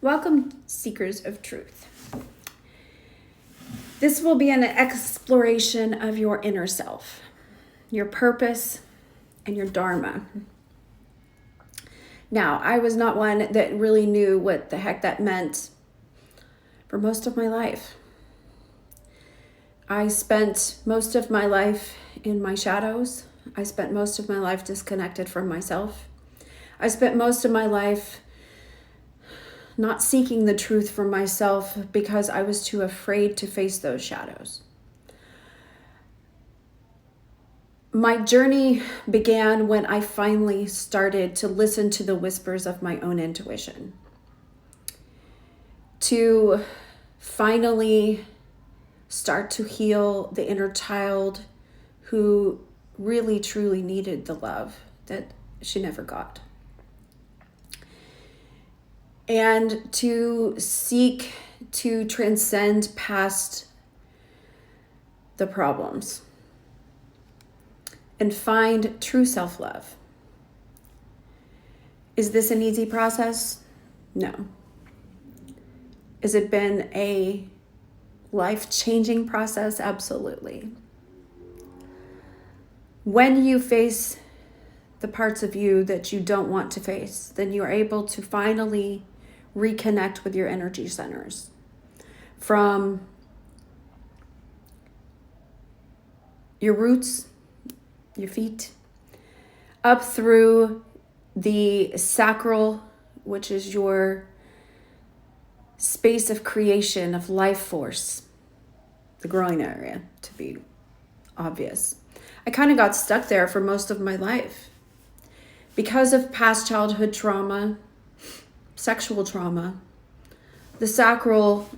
Welcome, seekers of truth. This will be an exploration of your inner self, your purpose, and your Dharma. Now, I was not one that really knew what the heck that meant for most of my life. I spent most of my life in my shadows. I spent most of my life disconnected from myself. I spent most of my life not seeking the truth for myself because I was too afraid to face those shadows. My journey began when I finally started to listen to the whispers of my own intuition. To finally start to heal the inner child who really truly needed the love that she never got. And to seek to transcend past the problems and find true self-love. Is this an easy process? No. Has it been a life-changing process? Absolutely. When you face the parts of you that you don't want to face, then you are able to finally reconnect with your energy centers. From your roots, your feet, up through the sacral, which is your space of creation, of life force, the groin area, to be obvious. I kind of got stuck there for most of my life because of past childhood trauma, sexual trauma. The sacral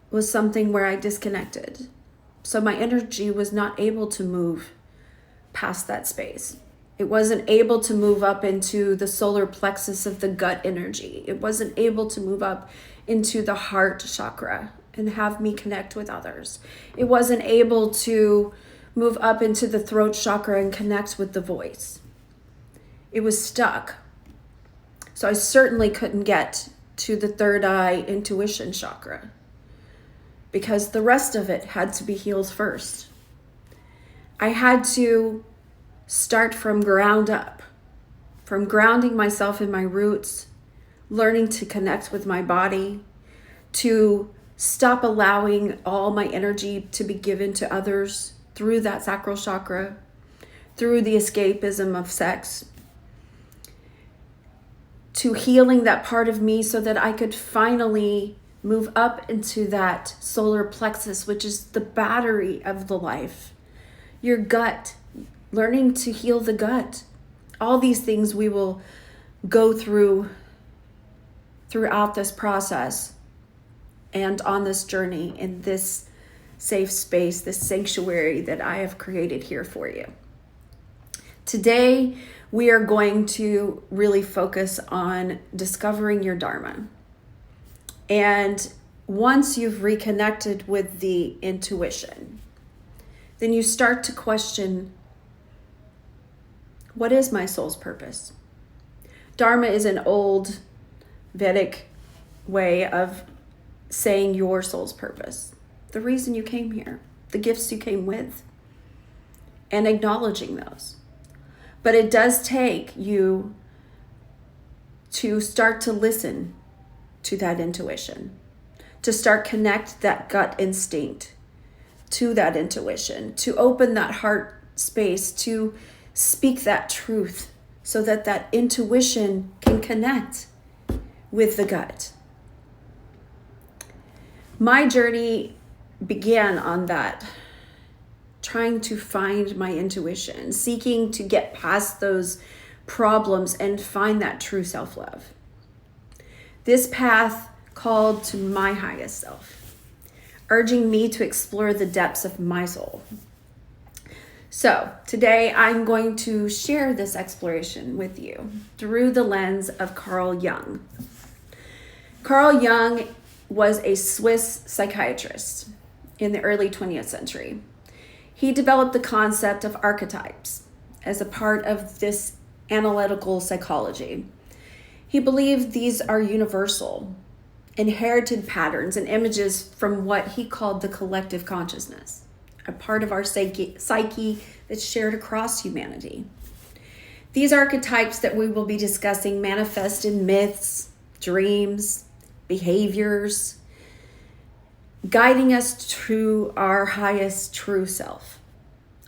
was something where I disconnected. So my energy was not able to move past that space. It wasn't able to move up into the solar plexus of the gut energy. It wasn't able to move up into the heart chakra and have me connect with others. It wasn't able to move up into the throat chakra and connect with the voice. It was stuck. So I certainly couldn't get to the third eye intuition chakra because the rest of it had to be healed first. I had to start from ground up, from grounding myself in my roots, learning to connect with my body, to stop allowing all my energy to be given to others through that sacral chakra, through the escapism of sex, to healing that part of me so that I could finally move up into that solar plexus, which is the battery of the life. Your gut, learning to heal the gut. All these things we will go through throughout this process and on this journey in this safe space, this sanctuary that I have created here for you. Today, we are going to really focus on discovering your Dharma. And once you've reconnected with the intuition, then you start to question, what is my soul's purpose? Dharma is an old Vedic way of saying your soul's purpose, the reason you came here, the gifts you came with, and acknowledging those. But it does take you to start to listen to that intuition, to start connect that gut instinct to that intuition, to open that heart space, to speak that truth so that that intuition can connect with the gut. My journey began on that, trying to find my intuition, seeking to get past those problems and find that true self-love. This path called to my highest self, urging me to explore the depths of my soul. So today I'm going to share this exploration with you through the lens of Carl Jung. Carl Jung was a Swiss psychiatrist in the early 20th century. He developed the concept of archetypes as a part of this analytical psychology. He believed these are universal inherited patterns and images from what he called the collective consciousness, a part of our psyche that's shared across humanity. These archetypes that we will be discussing manifest in myths, dreams, behaviors, guiding us to our highest true self,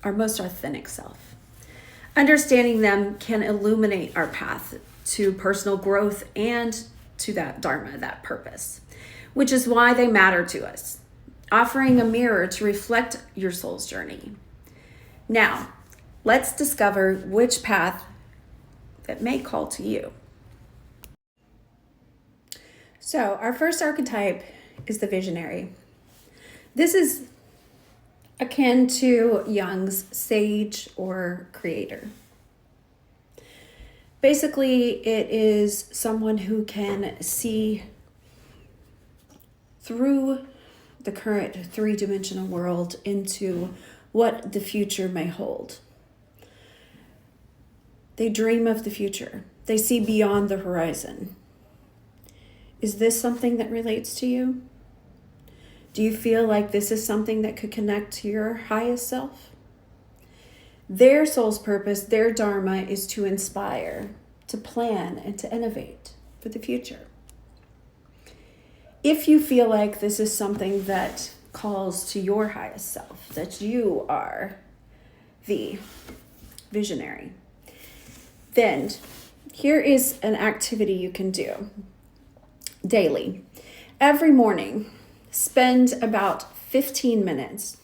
our most authentic self. Understanding them can illuminate our path to personal growth and to that Dharma, that purpose, which is why they matter to us, offering a mirror to reflect your soul's journey. Now, let's discover which path that may call to you. So, our first archetype is the visionary. This is akin to Jung's sage or creator. Basically, it is someone who can see through the current three-dimensional world into what the future may hold. They dream of the future. They see beyond the horizon. Is this something that relates to you? Do you feel like this is something that could connect to your highest self? Their soul's purpose, their Dharma, is to inspire, to plan, and to innovate for the future. If you feel like this is something that calls to your highest self, that you are the visionary, then here is an activity you can do daily. Every morning, spend about 15 minutes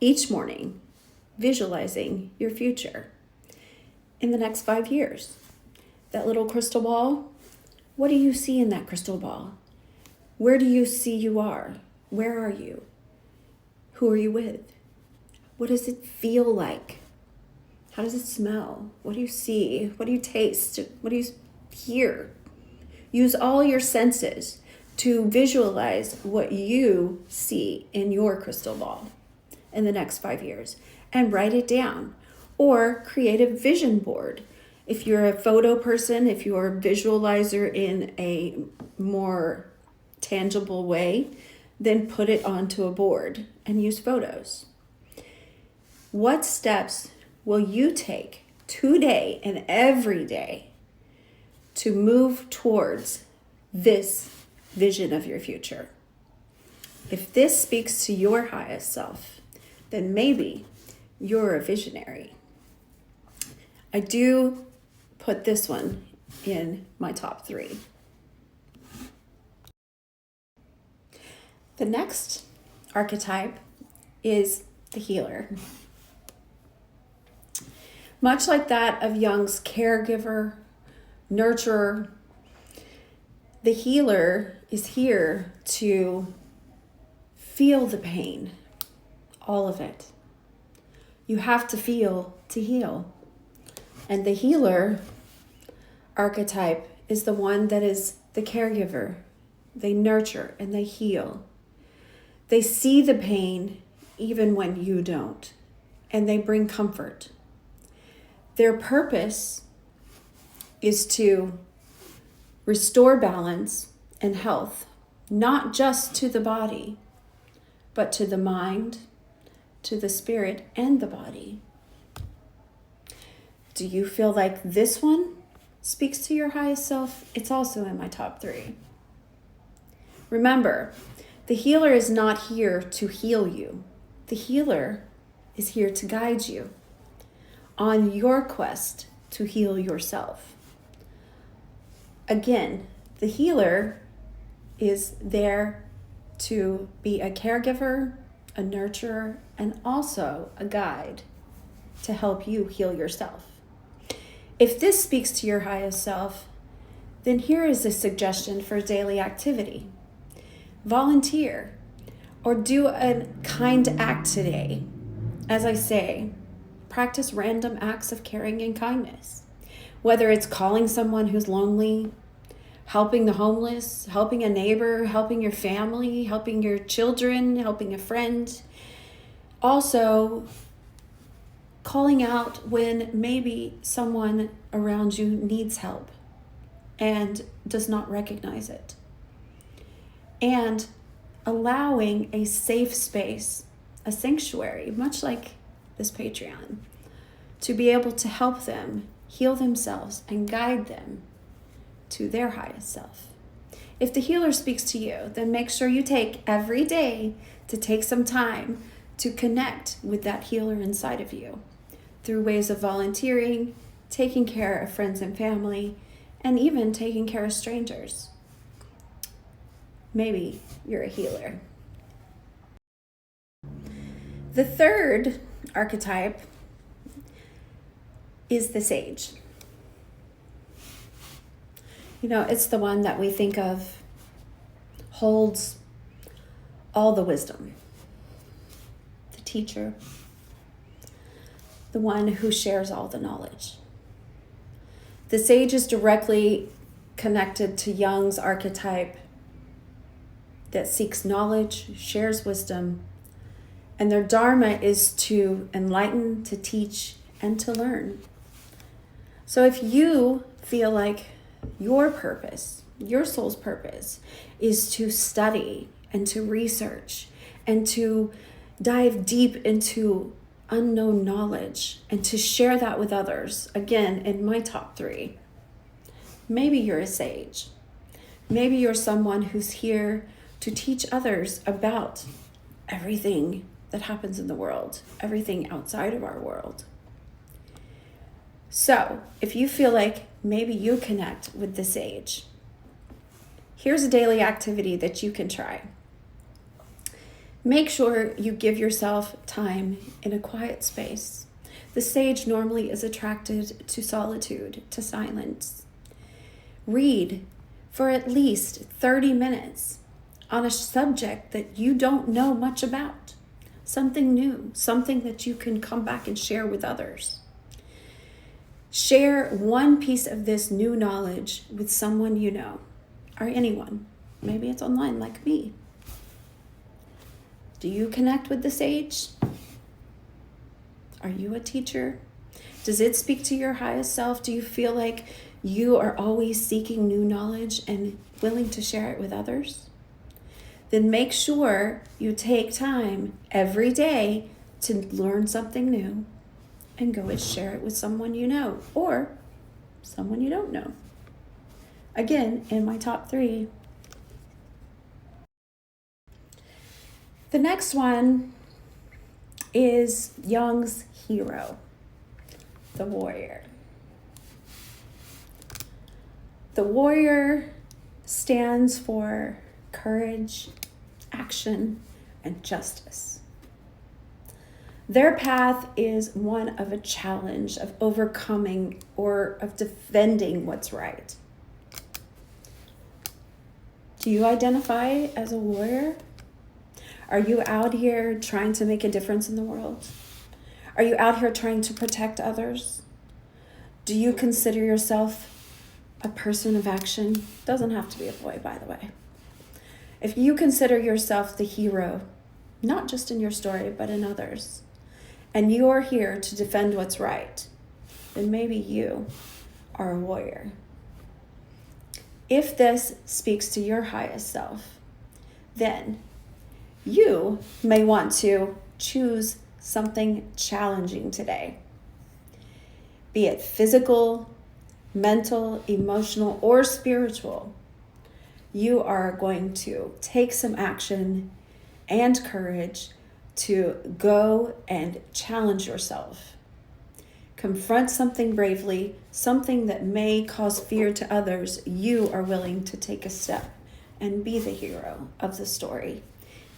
each morning visualizing your future in the next 5 years. That little crystal ball, what do you see in that crystal ball? Where do you see you are? Where are you? Who are you with? What does it feel like? How does it smell? What do you see? What do you taste? What do you hear? Use all your senses to visualize what you see in your crystal ball in the next 5 years and write it down, or create a vision board. If you're a photo person, if you're a visualizer in a more tangible way, then put it onto a board and use photos. What steps will you take today and every day to move towards this vision of your future? If this speaks to your highest self, then maybe you're a visionary. I do put this one in my top 3. The next archetype is the healer. Much like that of Jung's caregiver, nurturer, the healer is here to feel the pain, all of it. You have to feel to heal. And the healer archetype is the one that is the caregiver. They nurture and they heal. They see the pain even when you don't, and they bring comfort. Their purpose is to restore balance and health, not just to the body, but to the mind, to the spirit, and the body. Do you feel like this one speaks to your highest self? It's also in my top 3. Remember, the healer is not here to heal you. The healer is here to guide you on your quest to heal yourself. Again, the healer is there to be a caregiver, a nurturer, and also a guide to help you heal yourself. If this speaks to your highest self, then here is a suggestion for daily activity. Volunteer or do a kind act today. As I say, practice random acts of caring and kindness. Whether it's calling someone who's lonely, helping the homeless, helping a neighbor, helping your family, helping your children, helping a friend. Also, calling out when maybe someone around you needs help and does not recognize it. and allowing a safe space, a sanctuary, much like this Patreon, to be able to help them heal themselves and guide them to their highest self. If the healer speaks to you, then make sure you take every day to take some time to connect with that healer inside of you through ways of volunteering, taking care of friends and family, and even taking care of strangers. Maybe you're a healer. The third archetype is the sage. It's the one that we think of holds all the wisdom. The teacher. The one who shares all the knowledge. The sage is directly connected to Jung's archetype that seeks knowledge, shares wisdom, and their Dharma is to enlighten, to teach, and to learn. So if you feel like your purpose, your soul's purpose, is to study and to research and to dive deep into unknown knowledge and to share that with others, again, in my top 3, maybe you're a sage. Maybe you're someone who's here to teach others about everything that happens in the world, everything outside of our world. So, if you feel like maybe you connect with the sage, here's a daily activity that you can try. Make sure you give yourself time in a quiet space. The sage normally is attracted to solitude, to silence. Read for at least 30 minutes on a subject that you don't know much about. Something new, something that you can come back and share with others. Share one piece of this new knowledge with someone you know, or anyone. Maybe it's online like me. Do you connect with the sage? Are you a teacher? Does it speak to your highest self? Do you feel like you are always seeking new knowledge and willing to share it with others? Then make sure you take time every day to learn something new and go and share it with someone you know or someone you don't know. Again, in my top 3. The next one is Jung's hero, the warrior. The warrior stands for courage, action, and justice. Their path is one of a challenge, of overcoming or of defending what's right. Do you identify as a warrior? Are you out here trying to make a difference in the world? Are you out here trying to protect others? Do you consider yourself a person of action? Doesn't have to be a boy, by the way. If you consider yourself the hero, not just in your story, but in others, and you are here to defend what's right, then maybe you are a warrior. If this speaks to your highest self, then you may want to choose something challenging today. Be it physical, mental, emotional, or spiritual. You are going to take some action and courage to go and challenge yourself. Confront something bravely, something that may cause fear to others. You are willing to take a step and be the hero of the story,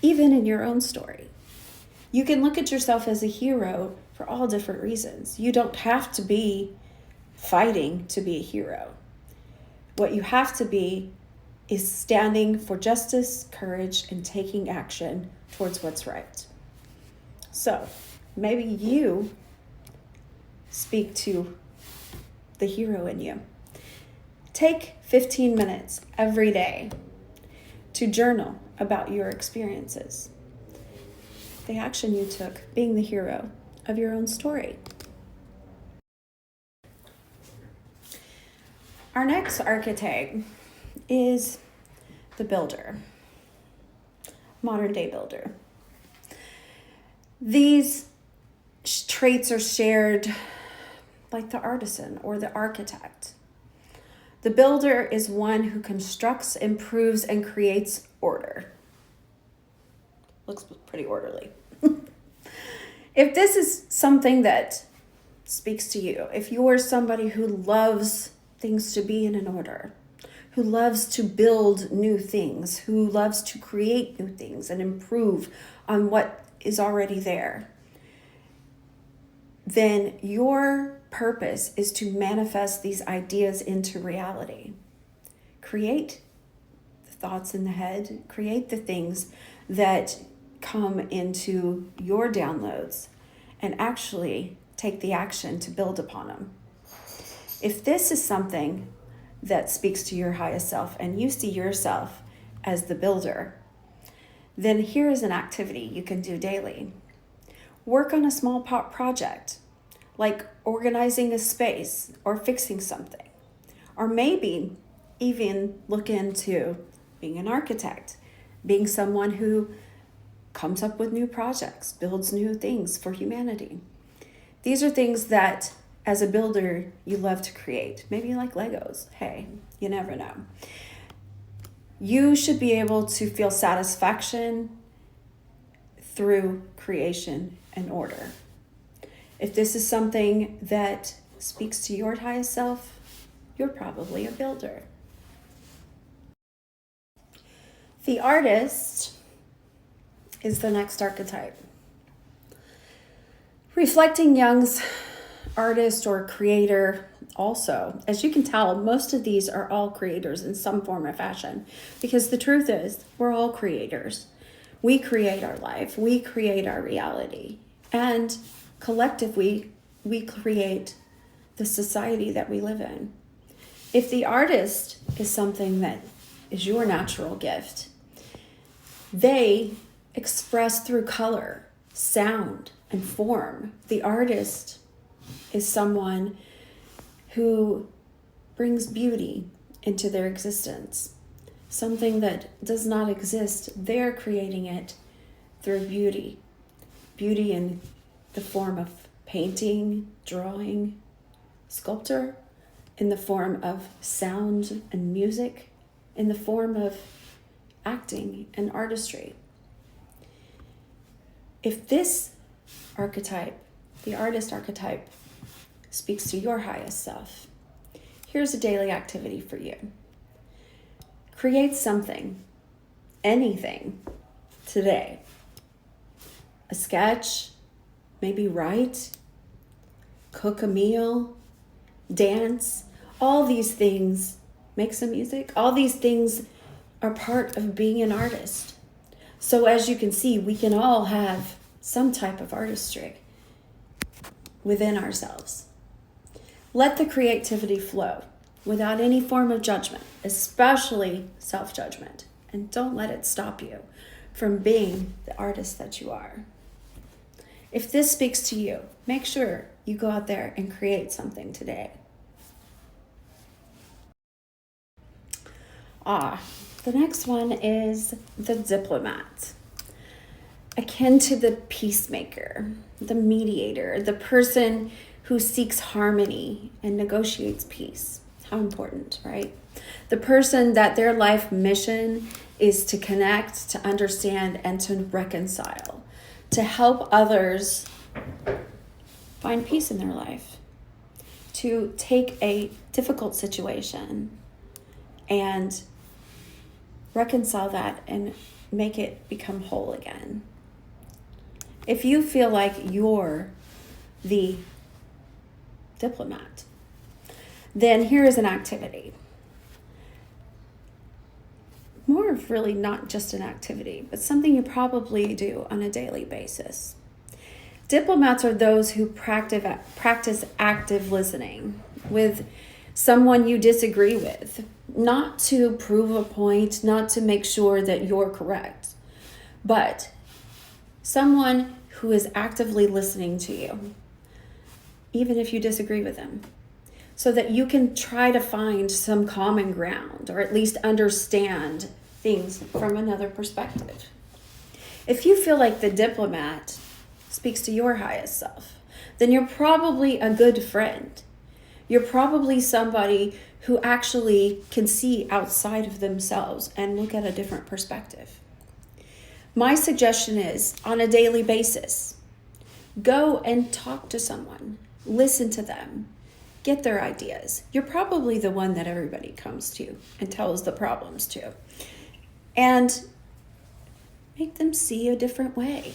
even in your own story. You can look at yourself as a hero for all different reasons. You don't have to be fighting to be a hero. What you have to be is standing for justice, courage, and taking action towards what's right. So maybe you speak to the hero in you. Take 15 minutes every day to journal about your experiences, the action you took, being the hero of your own story. Our next archetype is the builder. modern day builder. These traits are shared like the artisan or the architect. The builder is one who constructs, improves, and creates order. Looks pretty orderly. If this is something that speaks to you, if you are somebody who loves things to be in an order, who loves to build new things, who loves to create new things and improve on what is already there, then your purpose is to manifest these ideas into reality. Create the thoughts in the head, create the things that come into your downloads, and actually take the action to build upon them. If this is something that speaks to your highest self and you see yourself as the builder, then here is an activity you can do daily. Work on a small project, like organizing a space or fixing something. Or maybe even look into being an architect, being someone who comes up with new projects, builds new things for humanity. These are things that, as a builder, you love to create. Maybe you like Legos. Hey, you never know. You should be able to feel satisfaction through creation and order. If this is something that speaks to your highest self, you're probably a builder. The artist is the next archetype. Reflecting Jung's artist or creator also, as you can tell, most of these are all creators in some form or fashion, because the truth is we're all creators. We create our life, we create our reality, and collectively we create the society that we live in. If the artist is something that is your natural gift, they express through color, sound, and form. The artist is someone who brings beauty into their existence. Something that does not exist, they're creating it through beauty. Beauty in the form of painting, drawing, sculpture, in the form of sound and music, in the form of acting and artistry. If this archetype, the artist archetype, speaks to your highest self, here's a daily activity for you. Create something, anything, today. A sketch, maybe write, cook a meal, dance. All these things, make some music. All these things are part of being an artist. So as you can see, we can all have some type of artistry within ourselves. Let the creativity flow without any form of judgment, especially self-judgment. And don't let it stop you from being the artist that you are. If this speaks to you, make sure you go out there and create something today. The next one is the diplomat. Akin to the peacemaker, the mediator, the person who seeks harmony and negotiates peace. How important, right? The person that their life mission is to connect, to understand, and to reconcile, to help others find peace in their life, to take a difficult situation and reconcile that and make it become whole again. If you feel like you're the diplomat, then here is an activity. More of really not just an activity, but something you probably do on a daily basis. Diplomats are those who practice active listening with someone you disagree with, not to prove a point, not to make sure that you're correct, but someone who is actively listening to you, even if you disagree with them, so that you can try to find some common ground or at least understand things from another perspective. If you feel like the diplomat speaks to your highest self, then you're probably a good friend. You're probably somebody who actually can see outside of themselves and look at a different perspective. My suggestion is, on a daily basis, go and talk to someone, listen to them, get their ideas. You're probably the one that everybody comes to and tells the problems to. And make them see a different way.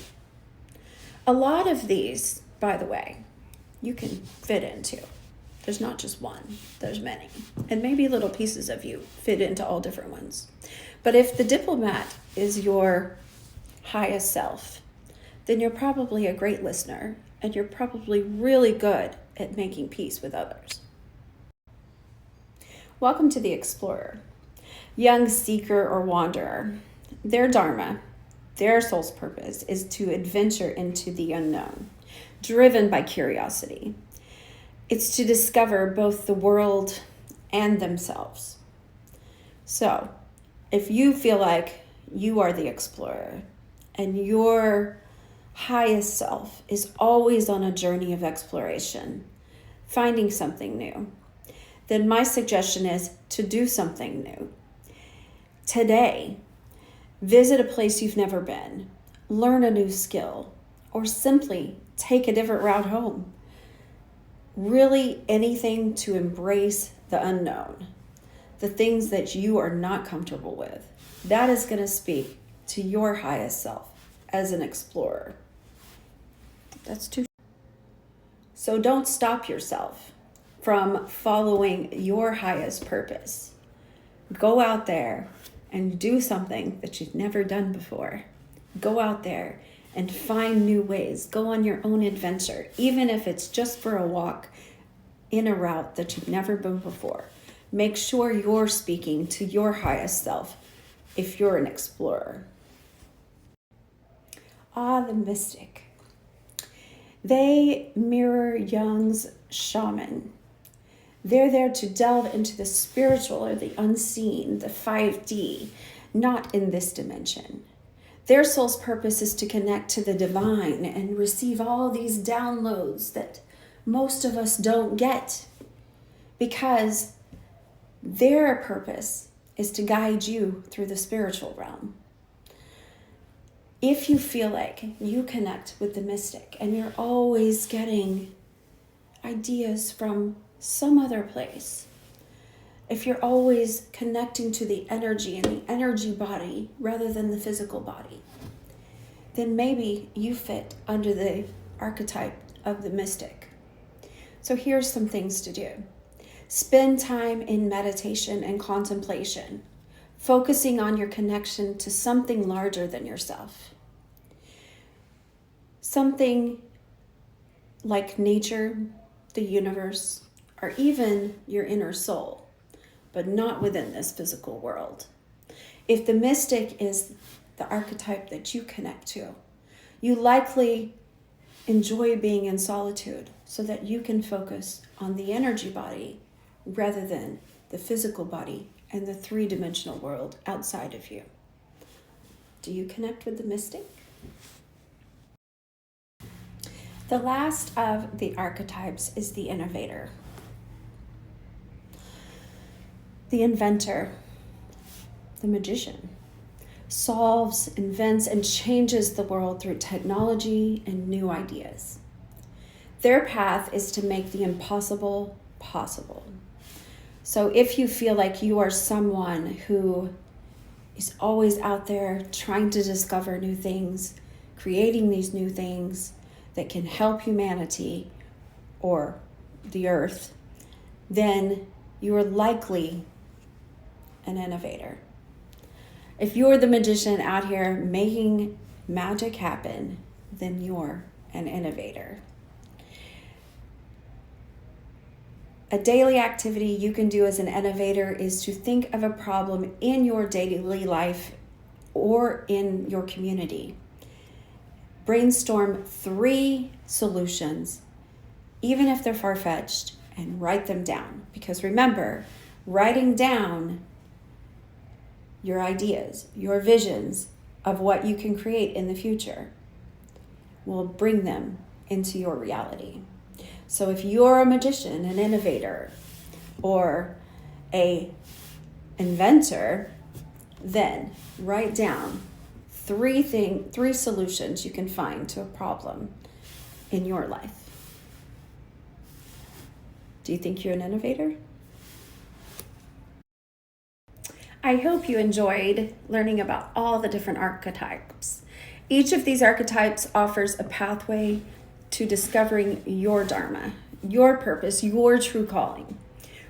A lot of these, by the way, you can fit into. There's not just one, there's many. And maybe little pieces of you fit into all different ones. But if the diplomat is your highest self, then you're probably a great listener, and you're probably really good at making peace with others. Welcome to the explorer, young seeker or wanderer. Their Dharma, their soul's purpose, is to adventure into the unknown, driven by curiosity. It's to discover both the world and themselves. So, if you feel like you are the explorer and your highest self is always on a journey of exploration, finding something new, then my suggestion is to do something new. Today, visit a place you've never been, learn a new skill, or simply take a different route home. Really anything to embrace the unknown, the things that you are not comfortable with. That is going to speak to your highest self as an explorer. That's too. So don't stop yourself from following your highest purpose. Go out there and do something that you've never done before. Go out there and find new ways. Go on your own adventure, even if it's just for a walk in a route that you've never been before. Make sure you're speaking to your highest self if you're an explorer. The mystic. They mirror Jung's shaman. They're there to delve into the spiritual or the unseen, the 5D, not in this dimension. Their soul's purpose is to connect to the divine and receive all these downloads that most of us don't get, because their purpose is to guide you through the spiritual realm. If you feel like you connect with the mystic and you're always getting ideas from some other place, if you're always connecting to the energy and the energy body rather than the physical body, then maybe you fit under the archetype of the mystic. So here's some things to do. Spend time in meditation and contemplation, focusing on your connection to something larger than yourself. Something like nature, the universe, or even your inner soul, but not within this physical world. If the mystic is the archetype that you connect to, you likely enjoy being in solitude so that you can focus on the energy body rather than the physical body and the three-dimensional world outside of you. Do you connect with the mystic? The last of the archetypes is the innovator. The inventor, the magician, solves, invents, and changes the world through technology and new ideas. Their path is to make the impossible possible. So if you feel like you are someone who is always out there trying to discover new things, creating these new things that can help humanity or the earth, then you are likely an innovator. If you're the magician out here making magic happen, then you're an innovator. A daily activity you can do as an innovator is to think of a problem in your daily life or in your community. Brainstorm 3 solutions, even if they're far-fetched, and write them down. Because remember, writing down your ideas, your visions, of what you can create in the future will bring them into your reality. So if you're a magician, an innovator, or a inventor, then write down three solutions you can find to a problem in your life. Do you think you're an innovator? I hope you enjoyed learning about all the different archetypes. Each of these archetypes offers a pathway to discovering your Dharma, your purpose, your true calling.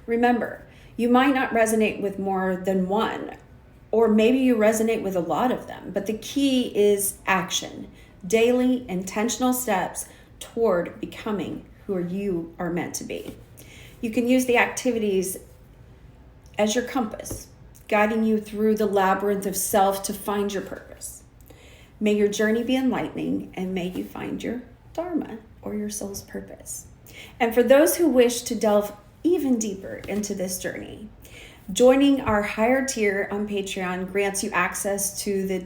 Remember, you might not resonate with more than one, or maybe you resonate with a lot of them, but the key is action, daily intentional steps toward becoming who you are meant to be. You can use the activities as your compass, guiding you through the labyrinth of self to find your purpose. May your journey be enlightening, and may you find your Dharma, or your soul's purpose. And for those who wish to delve even deeper into this journey, joining our higher tier on Patreon grants you access to the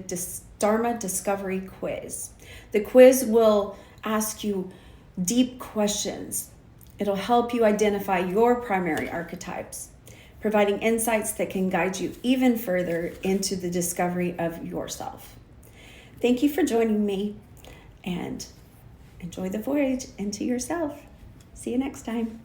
Dharma Discovery Quiz. The quiz will ask you deep questions. It'll help you identify your primary archetypes, providing insights that can guide you even further into the discovery of yourself. Thank you for joining me, and enjoy the voyage into yourself. See you next time.